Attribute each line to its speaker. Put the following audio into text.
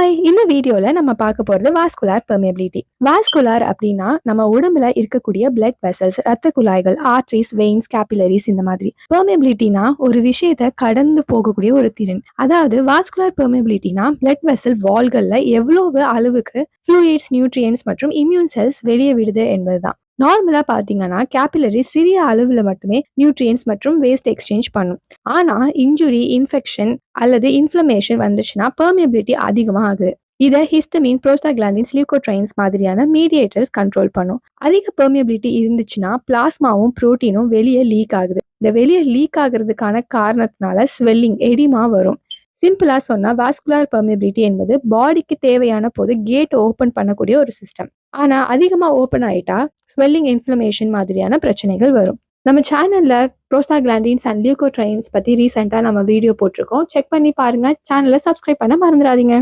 Speaker 1: Hi! இந்த வீடியோல நம்ம பார்க்க போறது வாஸ்குலர் பெர்மியபிலிட்டி. வாஸ்குலர் அப்படின்னா நம்ம உடம்புல இருக்கக்கூடிய பிளட் வெசல்ஸ், ரத்த குழாய்கள், ஆர்டரிஸ், வெயின்ஸ், கேபிலரிஸ் இந்த மாதிரி. பெர்மியபிலிட்டினா ஒரு விஷயத்தை கடந்து போகக்கூடிய ஒரு திறன். அதாவது வாஸ்குலர் பெர்மியபிலிட்டினா பிளட் வெசல் வால்கள்ல எவ்வளவு அளவுக்கு ஃப்ளூயிட்ஸ், நியூட்ரியன்ஸ் மற்றும் இம்யூன் செல்ஸ் வெளியே விடுது என்பதுதான். நார்மலா பாத்தீங்கன்னா கேபிலரி சிறிய அளவுல மட்டுமே நியூட்ரியன்ஸ் மற்றும் வேஸ்ட் எக்ஸ்சேஞ்ச் பண்ணும். ஆனா இன்ஜுரி, இன்ஃபெக்ஷன் அல்லது இன்ஃப்ளமேஷன் வந்துச்சுன்னா பெர்மியபிலிட்டி அதிகமா ஆகுது. இதை ஹிஸ்டமின், புரோஸ்டாகிலாண்டின்ஸ், லியூகோட்ரைன்ஸ் மாதிரியான மீடியேட்டர்ஸ் கண்ட்ரோல் பண்ணும். அதிக பெர்மியபிலிட்டி இருந்துச்சுன்னா பிளாஸ்மாவும் புரோட்டீனும் வெளியே லீக் ஆகுது. இந்த வெளியே லீக் ஆகுறதுக்கான காரணத்தினால ஸ்வெல்லிங், எடிமா வரும். சிம்பிளா சொன்னா வாஸ்குலர் பெர்மியபிலிட்டி என்பது பாடிக்கு தேவையான போது கேட் ஓபன் பண்ணக்கூடிய ஒரு சிஸ்டம். ஆனா அதிகமா ஓபன் ஆயிட்டா ஸ்வெல்லிங், இன்ஃப்ளமேஷன் மாதிரியான பிரச்சனைகள் வரும். நம்ம சேனல்ல புரோஸ்டாகிலாண்டின்ஸ் அண்ட் லியூகோட்ரைன்ஸ் பத்தி ரீசெண்டா நம்ம வீடியோ போட்டிருக்கோம். செக் பண்ணி பாருங்க. சேனலை சப்ஸ்கிரைப் பண்ண மறந்துடாதீங்க.